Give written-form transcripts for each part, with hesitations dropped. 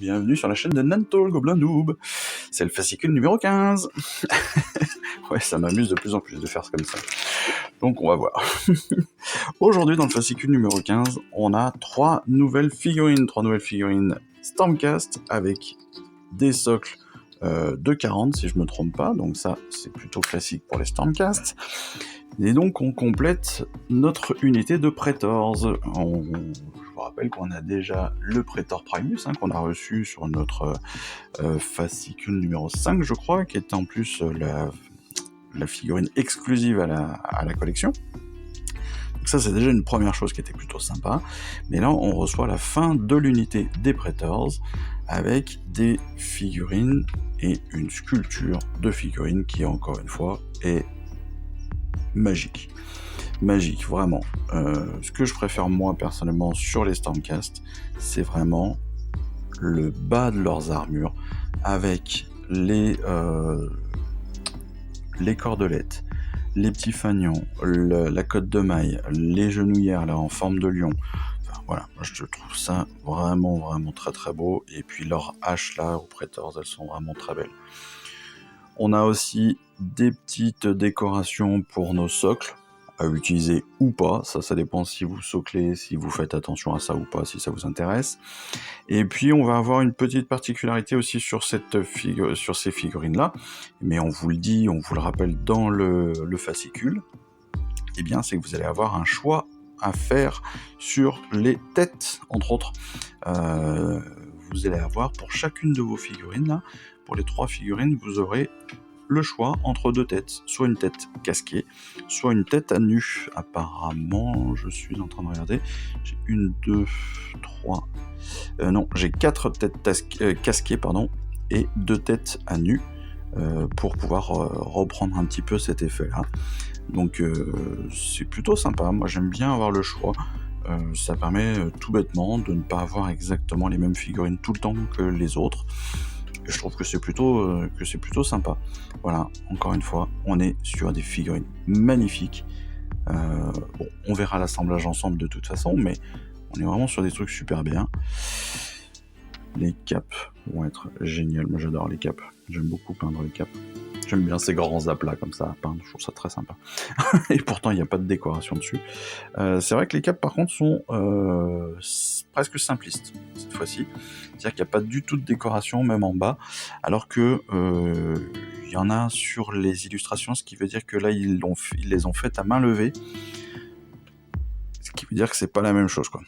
bienvenue sur la chaîne de Nanto, le Gobelin Noob. C'est le fascicule numéro 15. Ouais, ça m'amuse de plus en plus de faire comme ça. Donc on va voir. Aujourd'hui, dans le fascicule numéro 15, on a 3 nouvelles figurines. 3 nouvelles figurines Stormcast avec des socles de 40, si je me trompe pas. Donc ça, c'est plutôt classique pour les Stormcast. Et donc on complète notre unité de Praetors. Je vous rappelle qu'on a déjà le Praetor Primus, qu'on a reçu sur notre fascicule numéro 5, je crois, qui est en plus la figurine exclusive à la collection. Donc ça, c'est déjà une première chose qui était plutôt sympa. Mais là, on reçoit la fin de l'unité des Praetors avec des figurines et une sculpture de figurines qui, encore une fois, est magique, vraiment. Ce que je préfère moi personnellement sur les Stormcast, c'est vraiment le bas de leurs armures avec les cordelettes, les petits fanions, la cotte de maille, les genouillères là en forme de lion. Enfin, voilà, je trouve ça vraiment très très beau. Et puis leurs haches là aux Praetors, elles sont vraiment très belles. On a aussi des petites décorations pour nos socles, à utiliser ou pas, ça dépend si vous soclez, si vous faites attention à ça ou pas, si ça vous intéresse. Et puis on va avoir une petite particularité aussi sur ces figurines-là, mais on vous le dit, on vous le rappelle dans le fascicule, eh bien c'est que vous allez avoir un choix à faire sur les têtes, entre autres. Vous allez avoir pour chacune de vos figurines, là, pour les 3 figurines, vous aurez le choix entre 2 têtes, soit une tête casquée, soit une tête à nu. Apparemment, je suis en train de regarder, j'ai 1, 2, 3... non, j'ai 4 têtes casquées, et 2 têtes à nu, pour pouvoir reprendre un petit peu cet effet-là. Donc c'est plutôt sympa, moi j'aime bien avoir le choix. Ça permet tout bêtement de ne pas avoir exactement les mêmes figurines tout le temps que les autres. Et je trouve que c'est plutôt sympa. Voilà, encore une fois, on est sur des figurines magnifiques. Bon, on verra l'assemblage ensemble de toute façon, mais on est vraiment sur des trucs super bien. Les capes vont être géniales. Moi j'adore les capes. J'aime beaucoup peindre les capes. J'aime bien ces grands aplats comme ça à peindre, je trouve ça très sympa. Et pourtant, il n'y a pas de décoration dessus. C'est vrai que les capes, par contre, sont presque simplistes, cette fois-ci. C'est-à-dire qu'il n'y a pas du tout de décoration, même en bas, alors que il y en a sur les illustrations, ce qui veut dire que là, ils les ont faites à main levée. Ce qui veut dire que c'est pas la même chose, quoi.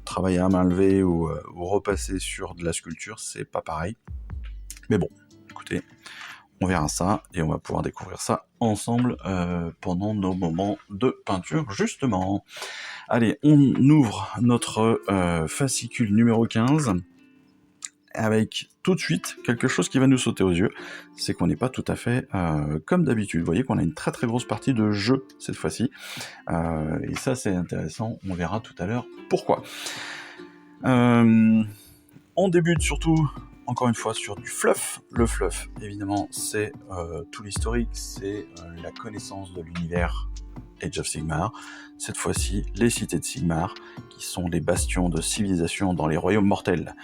Travailler à main levée ou repasser sur de la sculpture, c'est pas pareil. Mais bon, écoutez... On verra ça, et on va pouvoir découvrir ça ensemble pendant nos moments de peinture, justement. Allez, on ouvre notre fascicule numéro 15, avec tout de suite quelque chose qui va nous sauter aux yeux, c'est qu'on n'est pas tout à fait comme d'habitude. Vous voyez qu'on a une très très grosse partie de jeu cette fois-ci, et ça c'est intéressant, on verra tout à l'heure pourquoi. On débute surtout... Encore une fois, sur du fluff. Le fluff, évidemment, c'est tout l'historique, c'est la connaissance de l'univers Age of Sigmar. Cette fois-ci, les cités de Sigmar, qui sont des bastions de civilisation dans les royaumes mortels.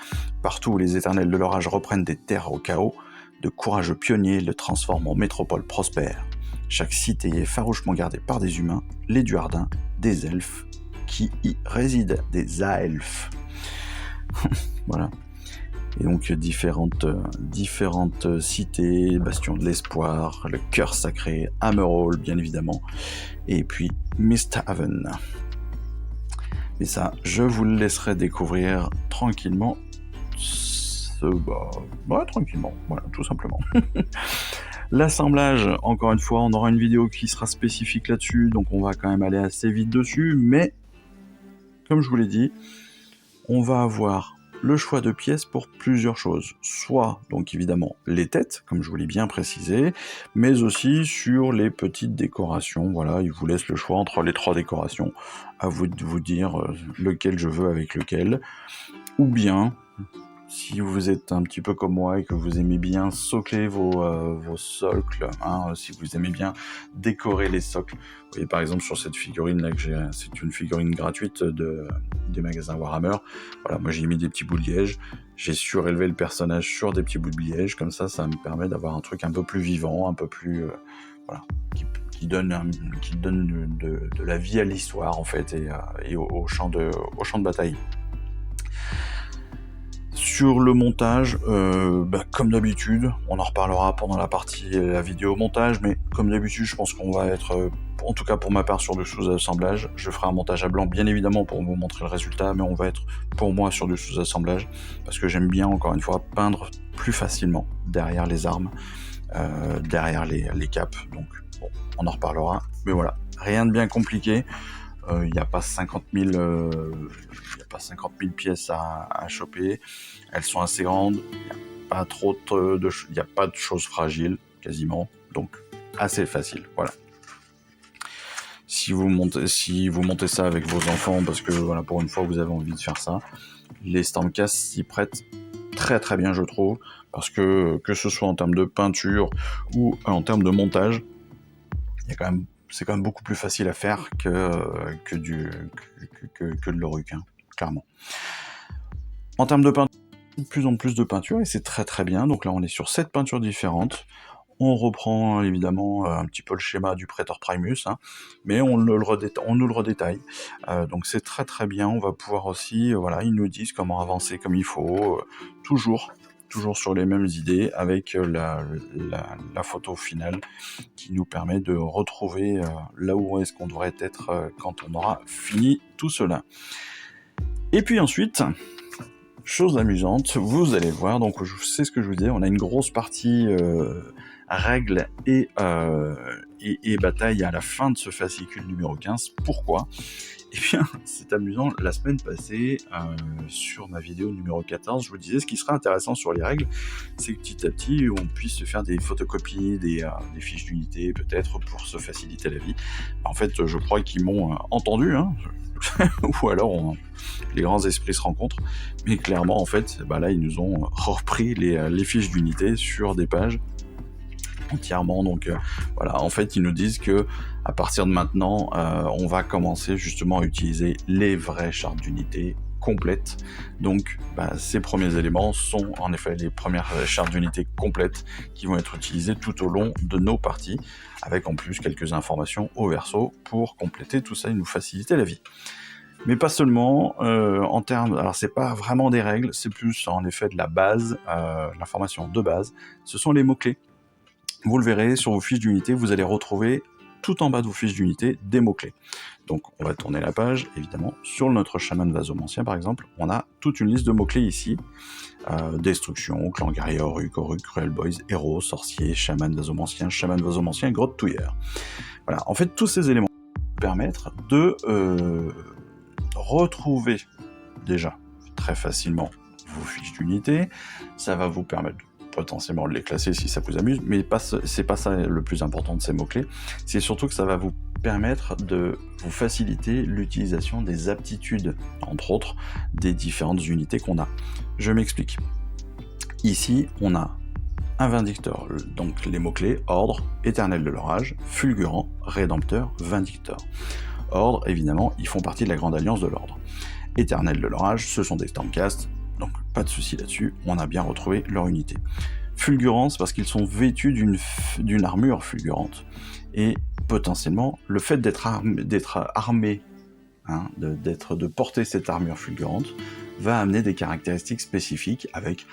Partout où les éternels de leur âge reprennent des terres au chaos, de courageux pionniers le transforment en métropole prospère. Chaque cité est farouchement gardée par des humains, les Duardins, des elfes, qui y résident, des Aelfes. Voilà. Et donc différentes cités, Bastion de l'Espoir, le Cœur Sacré, Hammerhall bien évidemment, et puis Misthaven. Et ça, je vous le laisserai découvrir tranquillement, tranquillement, voilà, tout simplement. L'assemblage, encore une fois, on aura une vidéo qui sera spécifique là-dessus, donc on va quand même aller assez vite dessus, mais, comme je vous l'ai dit, on va avoir le choix de pièces pour plusieurs choses. Soit, donc évidemment, les têtes, comme je vous l'ai bien précisé, mais aussi sur les petites décorations. Voilà, il vous laisse le choix entre les 3 décorations. À vous de vous dire lequel je veux avec lequel. Ou bien, si vous êtes un petit peu comme moi et que vous aimez bien socler vos socles, hein, si vous aimez bien décorer les socles, vous voyez par exemple sur cette figurine là que j'ai, c'est une figurine gratuite des magasins Warhammer. Voilà, moi j'ai mis des petits bouts de liège, j'ai surélevé le personnage sur des petits bouts de liège, comme ça me permet d'avoir un truc un peu plus vivant, un peu plus voilà, qui donne de la vie à l'histoire en fait et au champ de bataille. Sur le montage, comme d'habitude, on en reparlera pendant la vidéo montage, mais comme d'habitude, je pense qu'on va être, en tout cas pour ma part, sur du sous-assemblage. Je ferai un montage à blanc, bien évidemment, pour vous montrer le résultat, mais on va être, pour moi, sur du sous-assemblage, parce que j'aime bien, encore une fois, peindre plus facilement derrière les armes, derrière les capes, donc bon, on en reparlera, mais voilà, rien de bien compliqué. Il n'y a pas 50 000 pièces à choper. Elles sont assez grandes. Il n'y a pas de choses fragiles, quasiment. Donc, assez facile. Voilà. Si vous montez ça avec vos enfants, parce que voilà, pour une fois, vous avez envie de faire ça, les Stormcast s'y prêtent très très bien, je trouve, parce que ce soit en termes de peinture ou en termes de montage, c'est quand même beaucoup plus facile à faire que de l'Oruc, hein, clairement. En termes de peinture, de plus en plus de peinture, et c'est très très bien. Donc là, on est sur 7 peintures différentes. On reprend évidemment un petit peu le schéma du Praetor Primus, hein, mais on nous le redétaille. Donc c'est très très bien. On va pouvoir aussi, voilà, ils nous disent comment avancer comme il faut, toujours sur les mêmes idées, avec la photo finale qui nous permet de retrouver là où est-ce qu'on devrait être quand on aura fini tout cela. Et puis ensuite, chose amusante, vous allez voir, donc c'est ce que je vous disais, on a une grosse partie règles et bataille à la fin de ce fascicule numéro 15. Pourquoi ? Eh bien, c'est amusant, la semaine passée, sur ma vidéo numéro 14, je vous disais, ce qui sera intéressant sur les règles, c'est que petit à petit, on puisse se faire des photocopies, des fiches d'unité, peut-être, pour se faciliter la vie. En fait, je crois qu'ils m'ont entendu, hein, ou alors les grands esprits se rencontrent, mais clairement, en fait, là, ils nous ont repris les fiches d'unité sur des pages, entièrement, donc voilà, en fait ils nous disent que à partir de maintenant on va commencer justement à utiliser les vraies chartes d'unité complètes, donc ces premiers éléments sont en effet les premières chartes d'unité complètes qui vont être utilisées tout au long de nos parties, avec en plus quelques informations au verso pour compléter tout ça et nous faciliter la vie. Mais pas seulement, en termes, alors c'est pas vraiment des règles, c'est plus en effet de la base, l'information de base, ce sont les mots-clés. Vous le verrez, sur vos fiches d'unité, vous allez retrouver tout en bas de vos fiches d'unité des mots-clés. Donc on va tourner la page, évidemment. Sur notre chaman vasomancien, par exemple, on a toute une liste de mots-clés ici. Destruction, clan guerrier, Oruc, Cruel Boys, héros, sorcier, chaman vasomancien, grotte touilleur. Voilà, en fait, tous ces éléments vont permettre de retrouver déjà très facilement vos fiches d'unité. Ça va vous permettre potentiellement de les classer si ça vous amuse, mais c'est pas ça le plus important de ces mots-clés, c'est surtout que ça va vous permettre de vous faciliter l'utilisation des aptitudes, entre autres, des différentes unités qu'on a. Je m'explique. Ici, on a un vindicteur, donc les mots-clés ordre, éternel de l'orage, fulgurant, rédempteur, vindicteur. Ordre, évidemment, ils font partie de la grande alliance de l'ordre. Éternel de l'orage, ce sont des Stormcast, donc pas de souci là-dessus, on a bien retrouvé leur unité. Fulgurance, parce qu'ils sont vêtus d'une armure fulgurante. Et potentiellement, le fait d'être armé, hein, de porter cette armure fulgurante, va amener des caractéristiques spécifiques avec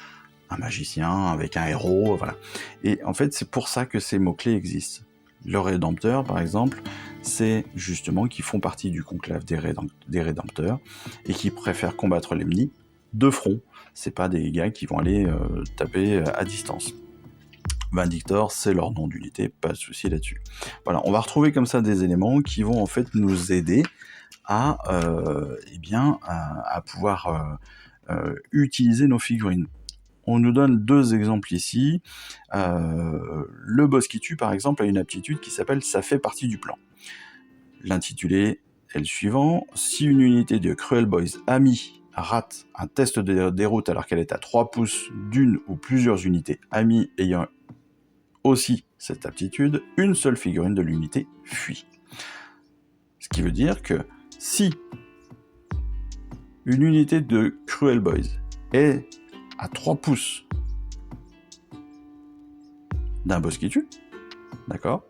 un magicien, avec un héros, voilà. Et en fait, c'est pour ça que ces mots-clés existent. Le rédempteur, par exemple, c'est justement qu'ils font partie du conclave des rédempteurs et qui préfèrent combattre l'ennemi de front. C'est pas des gars qui vont aller taper à distance. Vindictor, c'est leur nom d'unité, pas de souci là-dessus. Voilà, on va retrouver comme ça des éléments qui vont en fait nous aider à pouvoir utiliser nos figurines. On nous donne 2 exemples ici. Le boss qui tue, par exemple, a une aptitude qui s'appelle « Ça fait partie du plan ». L'intitulé est le suivant. Si une unité de Cruel Boys amis rate un test de déroute alors qu'elle est à 3 pouces d'une ou plusieurs unités amies ayant aussi cette aptitude, une seule figurine de l'unité fuit. Ce qui veut dire que si une unité de Cruel Boys est à 3 pouces d'un boss qui tue, d'accord,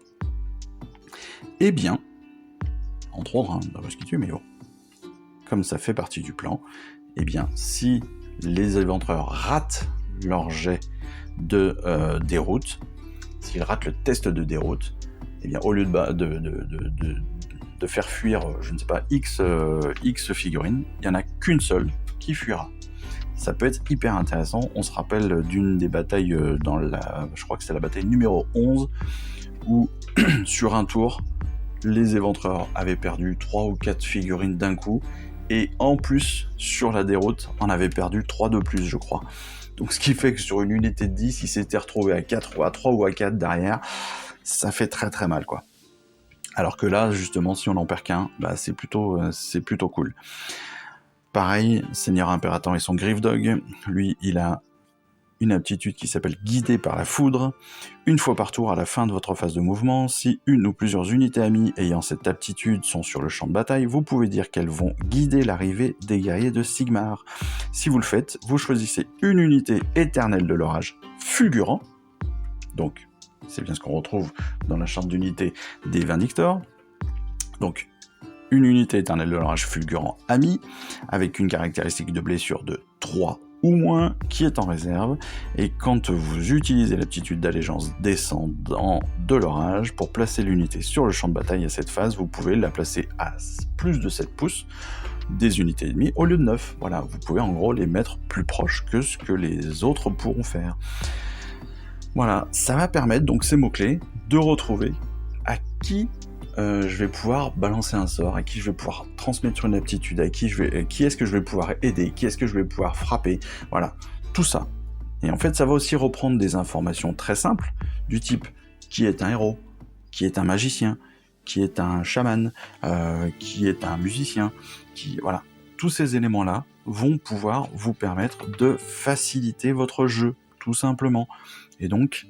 eh bien, entre autres, d'un boss qui tue, mais bon, comme ça fait partie du plan, eh bien, si les éventreurs ratent leur jet de déroute, s'ils ratent le test de déroute, eh bien, au lieu de faire fuir, je ne sais pas, X figurines, il n'y en a qu'une seule qui fuira. Ça peut être hyper intéressant. On se rappelle d'une des batailles je crois que c'est la bataille numéro 11, où sur un tour, les éventreurs avaient perdu 3 ou 4 figurines d'un coup, et en plus, sur la déroute, on avait perdu 3 de plus, je crois. Donc ce qui fait que sur une unité de 10, il s'était retrouvé à 4 ou à 3 ou à 4 derrière, ça fait très très mal, quoi. Alors que là, justement, si on n'en perd qu'un, bah, c'est plutôt cool. Pareil, Seigneur Impérator et son Griffdog, lui, il a une aptitude qui s'appelle Guidé par la foudre. Une fois par tour à la fin de votre phase de mouvement, si une ou plusieurs unités amies ayant cette aptitude sont sur le champ de bataille, vous pouvez dire qu'elles vont guider l'arrivée des guerriers de Sigmar. Si vous le faites, vous choisissez une unité éternelle de l'orage fulgurant, donc c'est bien ce qu'on retrouve dans la charte d'unité des Vindictors, donc une unité éternelle de l'orage fulgurant ami, avec une caractéristique de blessure de 3 ou moins, qui est en réserve, et quand vous utilisez l'aptitude d'allégeance descendant de l'orage, pour placer l'unité sur le champ de bataille à cette phase, vous pouvez la placer à plus de 7 pouces des unités ennemies au lieu de 9. Voilà, vous pouvez en gros les mettre plus proches que ce que les autres pourront faire. Voilà, ça va permettre donc ces mots-clés de retrouver à qui je vais pouvoir balancer un sort, à qui je vais pouvoir transmettre une aptitude, à qui est-ce que je vais pouvoir aider, qui est-ce que je vais pouvoir frapper, voilà, tout ça. Et en fait, ça va aussi reprendre des informations très simples, du type qui est un héros, qui est un magicien, qui est un chaman, qui est un musicien, voilà. Tous ces éléments-là vont pouvoir vous permettre de faciliter votre jeu, tout simplement. Et donc,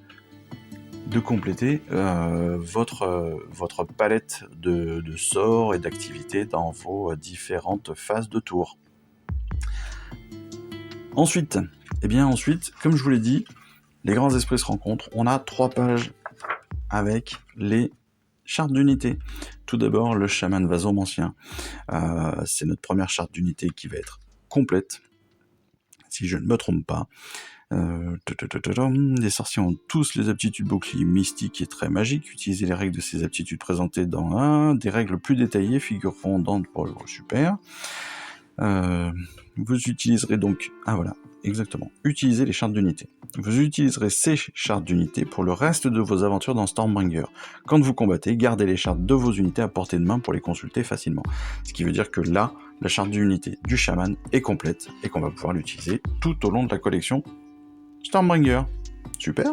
de compléter votre palette de sorts et d'activités dans vos différentes phases de tour. Ensuite, comme je vous l'ai dit, les grands esprits se rencontrent. On a 3 pages avec les chartes d'unité. Tout d'abord, le chaman vasomancien. C'est notre première charte d'unité qui va être complète, si je ne me trompe pas. Les sorciers ont tous les aptitudes bouclier mystique et très magique. Utilisez les règles de ces aptitudes présentées dans des règles plus détaillées figureront dans pour le super. Vous utiliserez donc utilisez les chartes d'unité. Vous utiliserez ces chartes d'unité pour le reste de vos aventures dans Stormbringer. Quand vous combattez, gardez les chartes de vos unités à portée de main pour les consulter facilement. Ce qui veut dire que là, la charte d'unité du chaman est complète et qu'on va pouvoir l'utiliser tout au long de la collection Stormbringer. Super.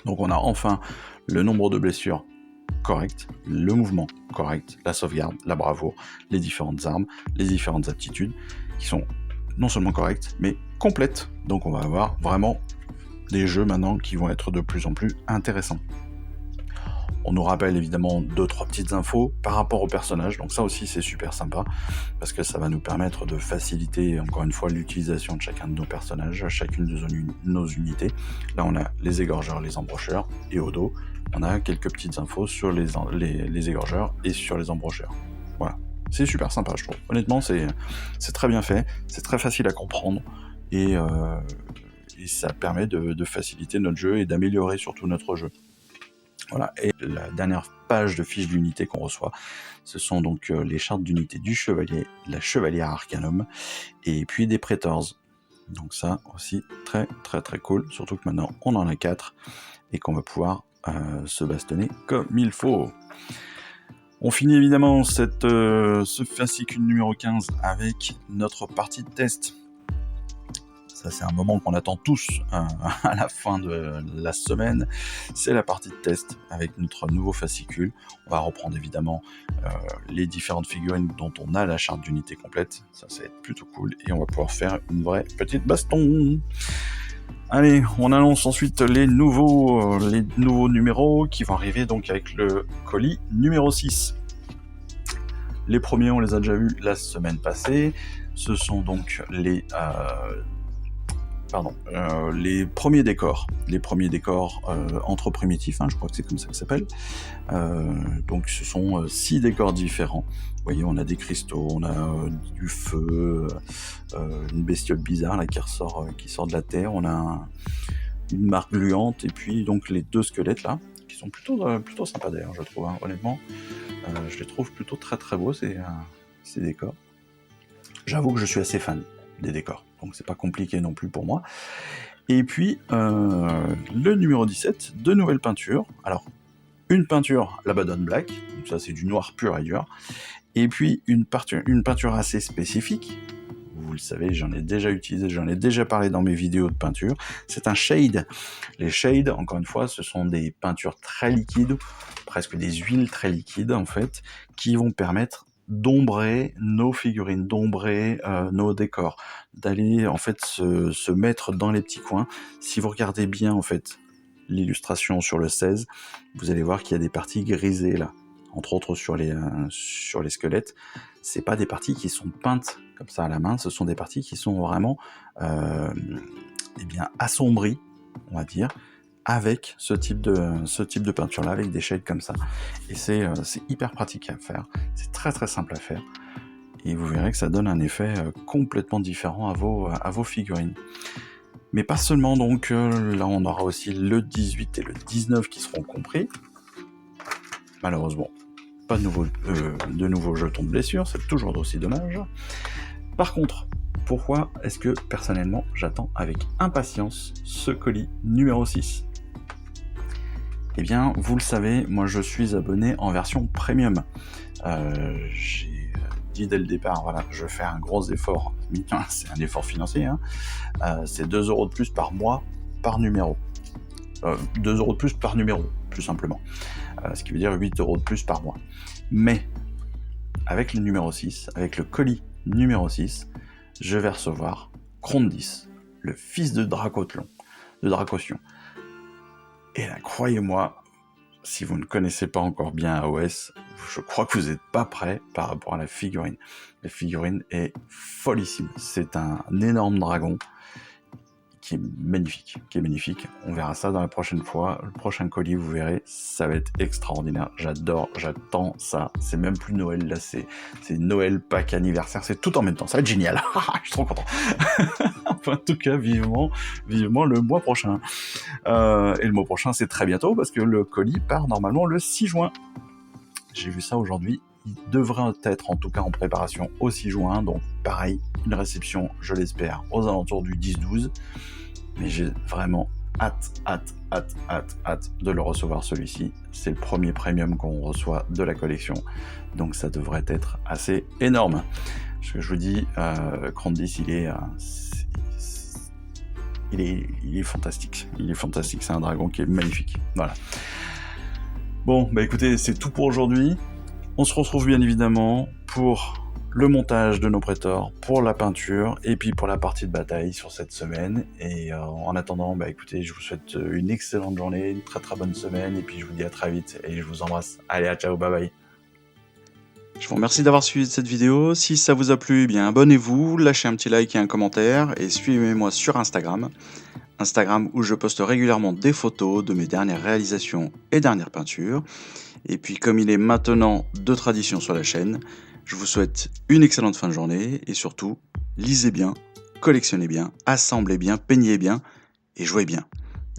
Donc on a enfin le nombre de blessures correct, le mouvement correct, la sauvegarde, la bravoure, les différentes armes, les différentes aptitudes qui sont non seulement correctes, mais complètes. Donc on va avoir vraiment des jeux maintenant qui vont être de plus en plus intéressants. On nous rappelle évidemment 2-3 petites infos par rapport aux personnages, donc ça aussi c'est super sympa, parce que ça va nous permettre de faciliter encore une fois l'utilisation de chacun de nos personnages, chacune de nos unités. Là on a les égorgeurs, les embrocheurs, et au dos, on a quelques petites infos sur les égorgeurs et sur les embrocheurs. Voilà, c'est super sympa je trouve. Honnêtement c'est très bien fait, c'est très facile à comprendre, et ça permet de faciliter notre jeu et d'améliorer surtout notre jeu. Voilà, et la dernière page de fiche d'unité qu'on reçoit, ce sont donc les chartes d'unité du chevalier, la chevalière Arcanum, et puis des Praetors. Donc ça aussi très très très cool, surtout que maintenant on en a 4, et qu'on va pouvoir se bastonner comme il faut. On finit évidemment ce fascicule numéro 15 avec notre partie de test. ça c'est un moment qu'on attend tous à la fin de la semaine, c'est la partie de test avec notre nouveau fascicule. On va reprendre évidemment les différentes figurines dont on a la charte d'unité complète, ça va être plutôt cool, et on va pouvoir faire une vraie petite baston. Allez, on annonce ensuite les nouveaux numéros qui vont arriver donc avec le colis numéro 6. Les premiers, on les a déjà vus la semaine passée. Ce sont donc les premiers décors. Les premiers décors entre primitifs, je crois que c'est comme ça que ça s'appelle. Donc ce sont 6 décors différents. Vous voyez, on a des cristaux, on a du feu, une bestiole bizarre là, qui sort de la terre, on a une marque gluante, et puis donc les 2 squelettes là, qui sont plutôt sympas d'ailleurs, je trouve, honnêtement. Je les trouve plutôt très très beaux ces décors. J'avoue que je suis assez fan des décors, donc c'est pas compliqué non plus pour moi. Et puis le numéro 17, 2 nouvelles peintures. Alors, une peinture l'Abaddon Black, donc ça c'est du noir pur et dur, et puis une peinture assez spécifique. Vous le savez, j'en ai déjà utilisé, j'en ai déjà parlé dans mes vidéos de peinture. C'est un shade. Les shades, encore une fois, ce sont des peintures très liquides, presque des huiles très liquides en fait, qui vont permettre d'ombrer nos figurines, d'ombrer nos décors, d'aller en fait se mettre dans les petits coins. Si vous regardez bien en fait l'illustration sur le 16, vous allez voir qu'il y a des parties grisées là, entre autres sur les squelettes. C'est pas des parties qui sont peintes comme ça à la main, ce sont des parties qui sont vraiment assombries, on va dire, avec ce type de peinture là, avec des shades comme ça. Et c'est hyper pratique à faire, c'est très très simple à faire, et vous verrez que ça donne un effet complètement différent à vos figurines. Mais pas seulement, donc là on aura aussi le 18 et le 19 qui seront compris. Malheureusement, pas de nouveaux jetons de blessure, c'est toujours aussi dommage. Par contre, pourquoi est-ce que personnellement j'attends avec impatience ce colis numéro 6 ? Eh bien, vous le savez, moi je suis abonné en version premium. J'ai dit dès le départ, voilà, je fais un gros effort, c'est un effort financier, c'est 2 € de plus par mois par numéro. 2 € de plus par numéro, plus simplement. Ce qui veut dire 8 € de plus par mois. Mais, avec le numéro 6, avec le colis numéro 6, je vais recevoir Krondys, le fils de Dracothion. Et là, croyez-moi, si vous ne connaissez pas encore bien AOS, je crois que vous n'êtes pas prêt par rapport à la figurine. La figurine est follissime. C'est un énorme dragon qui est magnifique. On verra ça dans la prochaine fois. Le prochain colis, vous verrez, ça va être extraordinaire. J'attends ça. C'est même plus Noël, là, c'est Noël, Pâques, anniversaire, c'est tout en même temps. Ça va être génial. Je suis trop content. En tout cas, vivement le mois prochain. Et le mois prochain, c'est très bientôt, parce que le colis part normalement le 6 juin. J'ai vu ça aujourd'hui. Il devrait être en tout cas en préparation au 6 juin, donc pareil, une réception, je l'espère, aux alentours du 10-12, mais j'ai vraiment hâte de le recevoir, celui-ci. C'est le premier premium qu'on reçoit de la collection, donc ça devrait être assez énorme. Ce que je vous dis, Krondys, il est fantastique, c'est un dragon qui est magnifique, voilà. Bon, bah écoutez, c'est tout pour aujourd'hui. On se retrouve bien évidemment pour le montage de nos prétors, pour la peinture, et puis pour la partie de bataille sur cette semaine. Et en attendant, bah écoutez, je vous souhaite une excellente journée, une très très bonne semaine, et puis je vous dis à très vite, et je vous embrasse. Allez, ciao, bye bye. Je vous remercie d'avoir suivi cette vidéo. Si ça vous a plu, eh bien abonnez-vous, lâchez un petit like et un commentaire, et suivez-moi sur Instagram où je poste régulièrement des photos de mes dernières réalisations et dernières peintures. Et puis comme il est maintenant de tradition sur la chaîne, je vous souhaite une excellente fin de journée, et surtout, lisez bien, collectionnez bien, assemblez bien, peignez bien et jouez bien.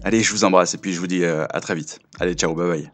Allez, je vous embrasse, et puis je vous dis à très vite. Allez, ciao, bye bye.